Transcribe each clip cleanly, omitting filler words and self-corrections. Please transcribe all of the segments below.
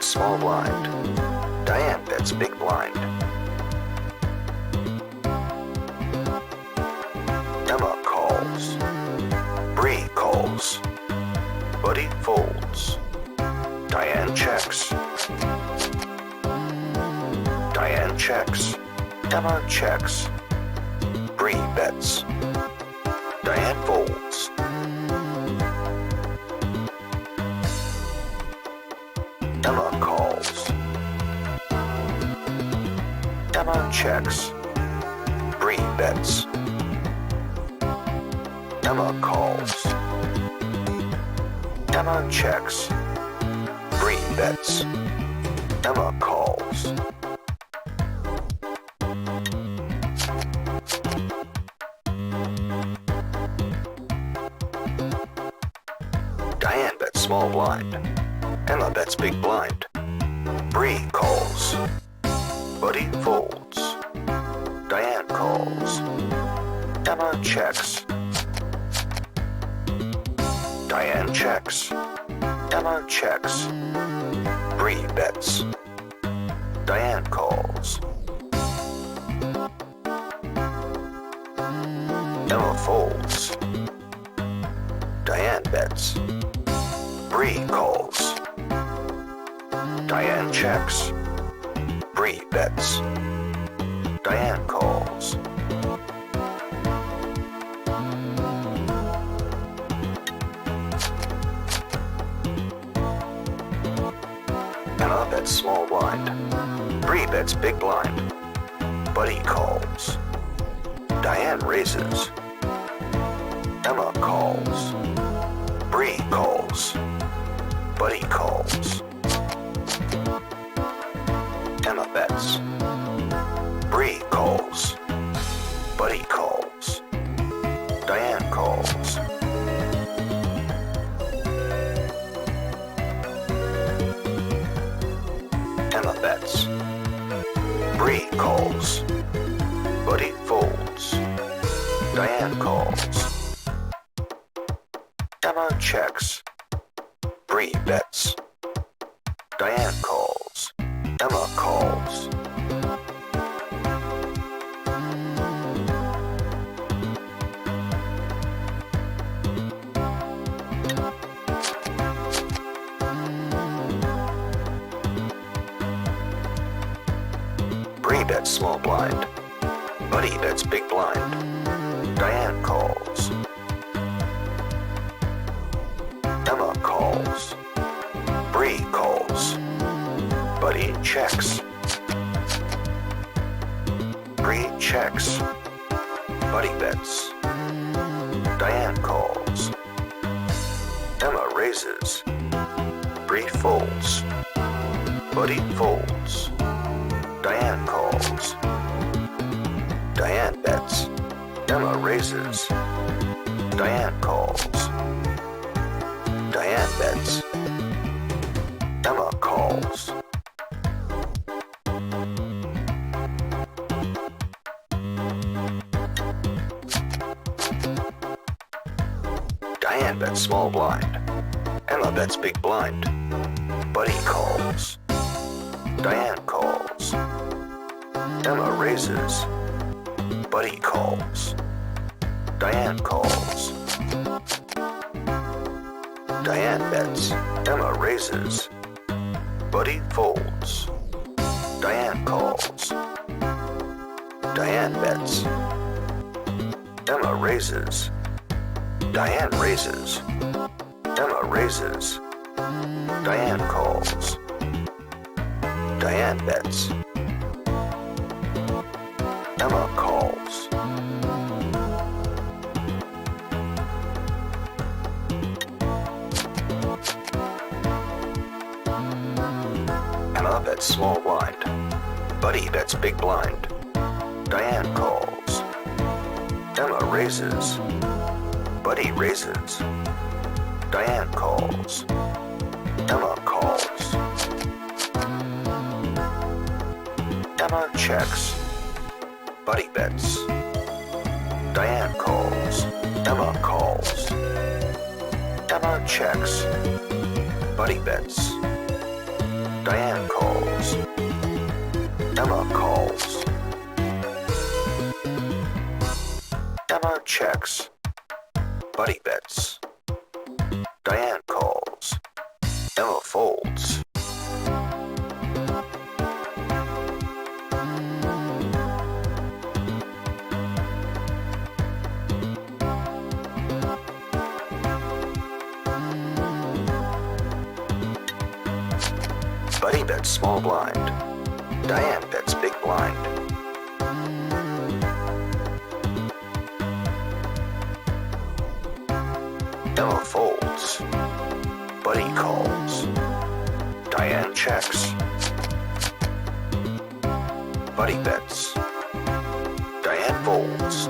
bets small blind. Diane bets big blind. Emma calls. Bree calls. Buddy folds. Diane checks. Diane checks. Emma checks. Bree bets. Diane folds. Emma calls. Emma checks. Bree bets. Emma calls. Emma checks. Bree bets. Emma calls. Diane bets small blind. Emma bets big blind. Bree calls. Buddy folds. Diane calls. Emma checks. Diane checks. Emma checks. Bree bets. Diane calls. Emma folds. Diane bets. Bree calls. Diane checks. Bree bets. Diane calls. Emma bets small blind. Bree bets big blind. Buddy calls. Diane raises. Emma calls. Bree calls. Buddy calls. Emma bets. Bree calls. Buddy calls. Diane calls. Emma bets. Bree calls. Buddy folds. Diane calls. Emma checks. Bree bets. Diane calls. Emma calls. Bree bets small blind. Buddy bets big blind. Diane calls. Emma calls. Bree calls. Buddy checks. Bree checks. Buddy bets. Diane calls. Emma raises. Bree folds. Buddy folds. Diane calls. Diane bets. Emma raises. Diane calls. Diane bets. Emma calls. Diane bets small blind. Emma bets big blind. Buddy calls. Diane calls. Emma raises. Buddy calls. Diane calls. Diane bets. Emma raises. Buddy folds. Diane calls. Diane bets. Emma raises. Diane raises. Emma raises. Diane calls. Diane bets. Emma calls. Emma bets small blind. Buddy bets big blind. Diane calls. Emma raises. Buddy raises. Diane calls. Emma calls. Emma checks. Buddy bets. Diane calls. Emma calls. Emma checks. Buddy bets. Diane calls. Emma calls. Emma checks. Buddy bets. Diane calls. Emma folds. Buddy bets small blind. Diane bets big blind. Emma folds. Buddy calls. Diane checks. Buddy bets. Diane folds.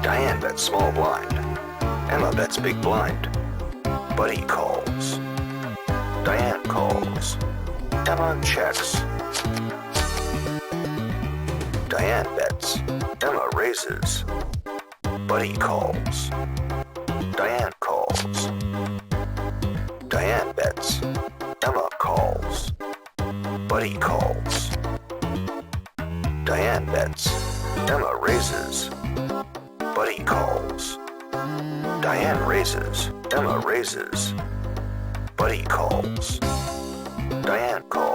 Diane bets small blind. Emma bets big blind. Buddy calls. Diane calls. Emma checks. Diane bets. Emma raises. Buddy calls. Diane calls. Diane bets. Emma calls. Buddy calls. Diane bets. Emma raises. Buddy calls. Diane raises. Emma raises. Buddy calls. Diane calls.